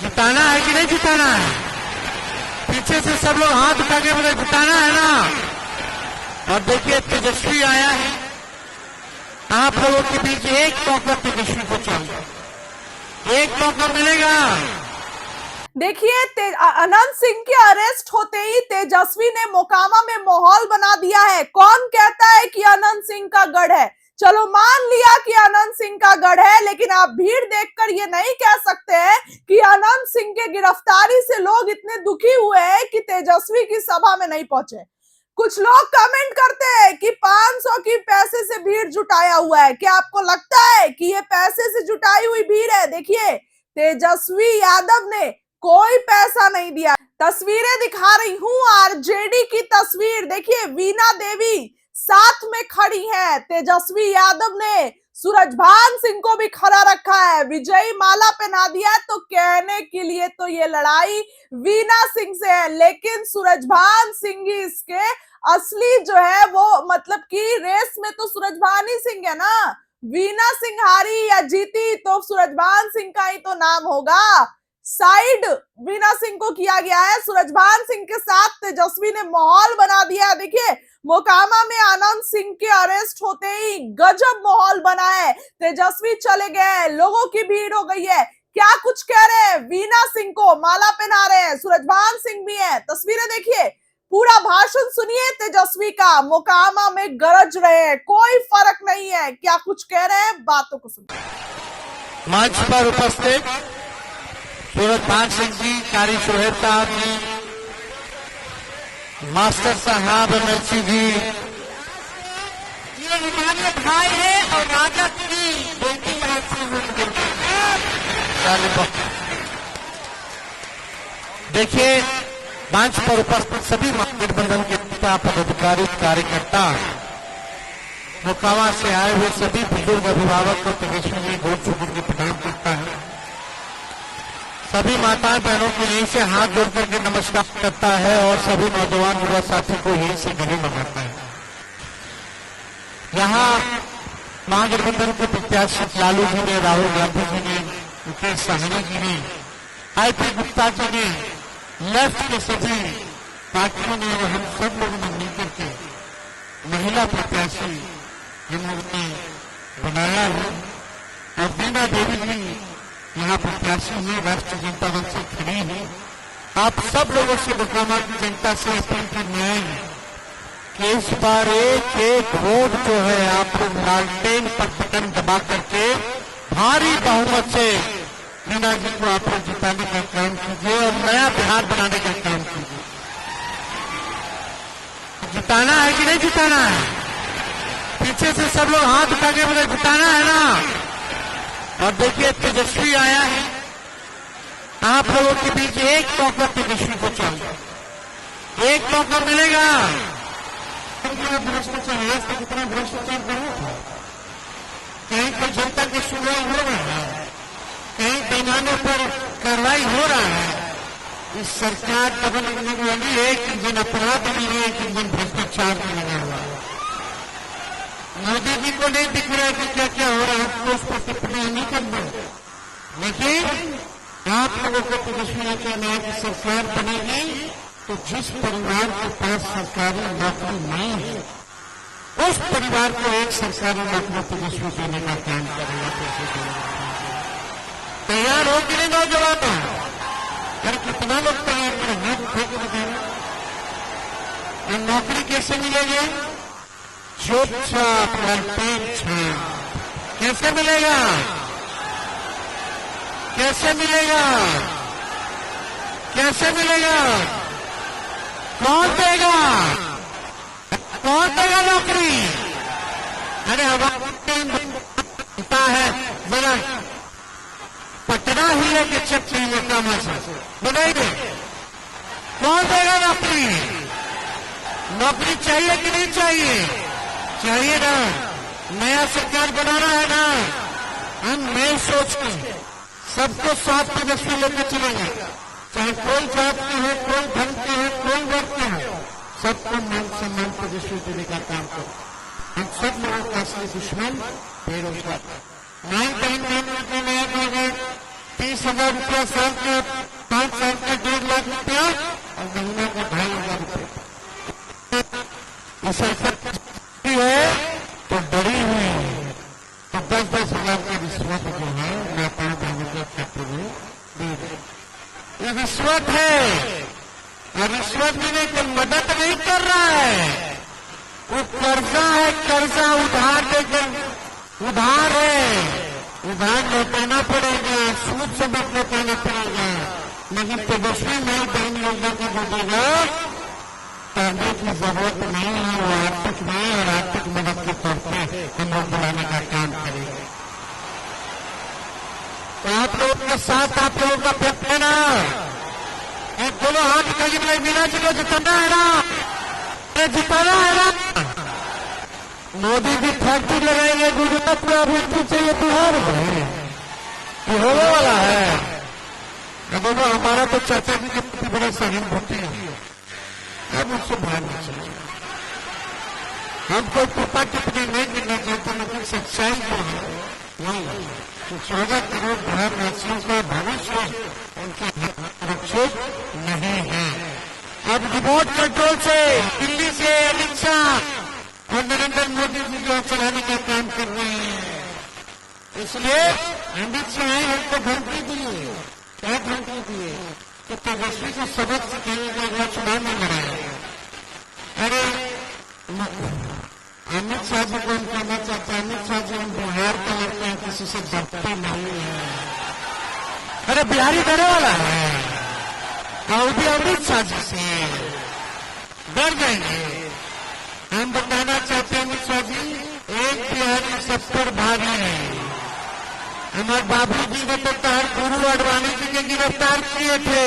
जिताना है कि नहीं जिताना है? पीछे से सब लोग हाथ उठा के बोले जिताना है ना। और देखिए तेजस्वी आया है, आप लोगों के बीच एक मौका तेजस्वी को चाहिए, एक मौका मिलेगा। देखिए अनंत सिंह के अरेस्ट होते ही तेजस्वी ने मोकामा में माहौल बना दिया है। कौन कहता है कि अनंत सिंह का गढ़ है? चलो मान लिया कि अनंत सिंह का गढ़ है, लेकिन आप भीड़ देखकर ये नहीं कह सकते हैं कि अनंत सिंह के गिरफ्तारी से लोग इतने दुखी हुए हैं कि तेजस्वी की सभा में नहीं पहुंचे। कुछ लोग कमेंट करते हैं कि 500 की पैसे से भीड़ जुटाया हुआ है। क्या आपको लगता है कि ये पैसे से जुटाई हुई भीड़ है? देखिए तेजस्वी यादव ने कोई पैसा नहीं दिया। तस्वीरें दिखा रही हूं, आरजेडी की तस्वीर देखिए, वीणा देवी साथ में खड़ी है। तेजस्वी यादव ने सूरजभान सिंह को भी खड़ा रखा है, विजयी माला पहना दिया है। तो कहने के लिए तो ये लड़ाई वीणा सिंह से है, लेकिन सूरजभान सिंह ही इसके असली जो है वो मतलब कि रेस में तो सूरजभान ही सिंह है ना। वीणा सिंह हारी या जीती तो सूरजभान सिंह का ही तो नाम होगा। साइड वीणा सिंह को किया गया है, सूरजभान सिंह के साथ तेजस्वी ने माहौल बना दिया है। देखिए मोकामा में अनंत सिंह के अरेस्ट होते ही गजब माहौल बना है। तेजस्वी चले गए, लोगों की भीड़ हो गई है। क्या कुछ कह रहे हैं, वीणा सिंह को माला पहना रहे हैं, सूरजभान सिंह भी है। तस्वीरें देखिए, पूरा भाषण सुनिए तेजस्वी का। मोकामा में गरज रहे हैं, कोई फर्क नहीं है। क्या कुछ कह रहे हैं, बातों को सुनिए। मंच पर उपस्थित सूरजभान सिंह जी, कारी शोहेब साहब जी, मास्टर साहब एमएलसी जी, ये हमारे भाई है और राजा की बेटी देखिए मंच पर उपस्थित सभी महागठबंधन के नेता, पदाधिकारी, कार्यकर्ता, मोकामा से आए हुए सभी बुजुर्ग अभिभावक को तेजस्वी जी गोद छूकर के प्रदान करता है। सभी माताएं बहनों को यहीं से हाथ जोड़ करके नमस्कार करता है और सभी नौजवान युवा साथी को यहीं से गले लगाता है। यहाँ महागठबंधन के प्रत्याशी लालू जी ने, राहुल गांधी जी ने, मुकेश सहनी जी ने, आईपी गुप्ता जी ने, लेफ्ट के सभी पार्टियों ने, हम सब लोगों ने मिलकर के महिला प्रत्याशी हम लोगों ने बनाया है। और वीणा देवी जी यहाँ प्रत्याशी है, राष्ट्रीय जनता दल से खड़ी है। आप सब लोगों से मोकामा की जनता से अपील करना है कि इस बार एक वोट जो है आप लोग लालटेन पर बटन दबा करके भारी बहुमत से वीणा जी को आप लोग जिताने का काम कीजिए और नया बिहार बनाने का काम कीजिए। जिताना है कि नहीं जिताना है? पीछे से सब लोग हाथ उठा के बोले जिताना है ना। और देखिए तेजस्वी आया है, आप लोगों के बीच एक मौका तेजस्वी को चाहिए, एक मौका मिलेगा। भ्रष्टाचार कितना भ्रष्टाचार बढ़ा था, कहीं पर जनता की सुनवाई हो रहा है, कहीं पैमाने पर कार्रवाई हो रहा है। इस सरकार डबल लगने वाली एक दिन अपराध में है, एक दिन भ्रष्टाचार में लगा हुआ है। मोदी जी को नहीं दिख रहा है कि क्या क्या हो रहा है, आपको उस पर टिप्पणी नहीं करना। लेकिन आप लोगों को तेजस्वी ने कहना है कि सरकार बनेगी तो जिस परिवार के पास सरकारी नौकरी नहीं है उस परिवार को एक सरकारी नौकरी तेजस्वी देने का काम करेगा। तैयार हो कि नहीं नौजवानों? अरे कितना लोग तैयार करें, हाथ उठा के बताना। नौकरी कैसे मिलेगी? चुपचाप ललटेन छाप। कैसे मिलेगा? कैसे मिलेगा? कैसे मिलेगा? कौन देगा? कौन देगा नौकरी? अरे हमारा है जरा पटना ही है कि चक्की मोकामा से बनाएंगे। कौन देगा नौकरी? नौकरी चाहिए कि नहीं चाहिए? चाहिए ना। नया सरकार बनाना है ना। हम नई सोच के सबको साथ तेजस्वी लेकर चलेंगे, चाहे कोई जात के है, कोई धर्म के है, कोई वर्ग के है, सबको मान सम्मान तेजस्वी देने का काम करो। हम सब लोगों का असली दुश्मन बेरोजगार। 9 बहन 30,000 रुपया साल का, 5 साल का 1.5 लाख रुपया और महीने का 2,500 रुपया। सरकार है तो डरी हुई है, तो 10-10 हजार का रिश्वत जो है नेताओं बहनों के खाते में दे रहे। ये रिश्वत है और रिश्वत में कोई मदद नहीं कर रहा है, वो कर्जा है, कर्जा उधार देकर उधार है, उधार लौटाना पड़ेगा, सूद समेत लौटाना पड़ेगा। लेकिन तेजस्वी नई बहन योजना को जो देगा करने की जरूरत नहीं है, वो आर्थिक नहीं और आर्थिक मदद के तौर पर हम लोग बढ़ाने का काम करेंगे। तो आप लोगों के साथ आप लोगों का प्रयत्न है ना, एक दोनों हाथ कहीं नहीं बिना जिलो जिताना है ना, जिताना है ना। मोदी भी फैक्ट्री लगाएंगे गुजरात में, अभी पीछे ये बिहार में ये होने वाला है। दोनों हमारा तो चाचा जी के बड़ा सहानुभूति है, अब उससे बाहर नहीं चले। हम कोई कृपा टिप्पणी नहीं करना चाहते, लेकिन सच्चाई जो है वही तो 14 करोड़ भारतवासियों का भविष्य उनके सुरक्षित नहीं है। अब रिमोट कंट्रोल से दिल्ली से अमित शाह और नरेंद्र मोदी जी जो चलाने का काम कर रहे हैं, इसलिए अमित शाह हमको धमकी दिए, क्या धमकी दिए कि तेजस्वी को सबक सिखाएगा, अगला चुनाव में लड़ाएगा। अरे अमित शाह जी को हम कहना चाहते हैं, अमित शाह जी हम बिहार का लड़के हैं, किसी से डरते नहीं है। अरे बिहारी डरे वाला है और भी अमित शाह जी से डर जाएंगे। हम बताना चाहते हैं अमित शाह जी, एक बिहारी सब पर भारी है। हमारे बाबू जी ने तो गुरु अडवाणी जी के गिरफ्तार किए थे।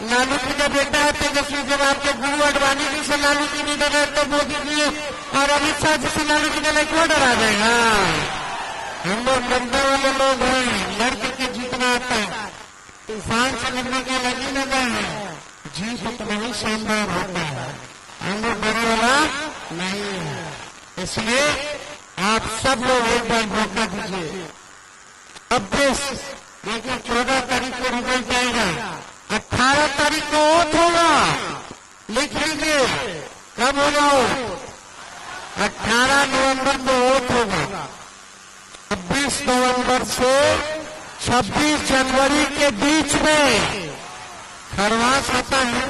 लालू जी का बेटा है तेजस्वी, जब आपके गुरु अडवाणी जी से लालू जी नहीं डरे तो मोदी जी और अमित शाह जी से लालू जी डरे, क्यों डरा देगा? हम लोग लड़ने वाले लोग हैं, लड़के के जीतना आता है। तूफान से लड़ने का लगी लगा है, जीत उतना ही शानदार होता है। हम लोग डरे वाला नहीं है, इसलिए आप सब लोग एक बार मौका दीजिए। अब देखिए 14 तारीख को रिजल्ट आएगा, 18 तारीख को वोट होगा, लिख लीजिए कब होगा वोट, 18 नवंबर को वोट होगा। 26 नवंबर से 26 जनवरी के बीच में खरवास होता है।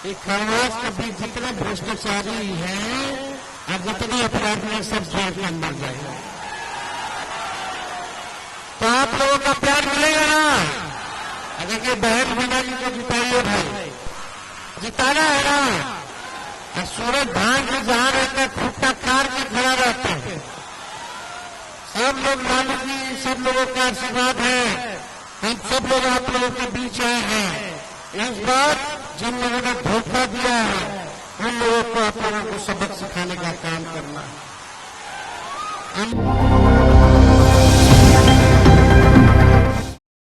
ये खरवास के बीच जितने भ्रष्टाचारी हैं और जितने अपराधी हैं सब जेल के अंदर जाएगा। तो आप लोगों का प्यार मिलेगा ना। देखिए बहन मीना जी को जिताइए भाई, जिताना है ना। सूरज धान के जहां रहते हैं खुट्टा कार के खड़ा रहते हैं। सब लोग लालू जी, सब लोगों का आशीर्वाद है, हम सब लोग आप लोगों के बीच आए हैं। इस बार जिन लोगों ने धोखा दिया है उन लोगों को आप लोगों को सबक सिखाने का काम करना है।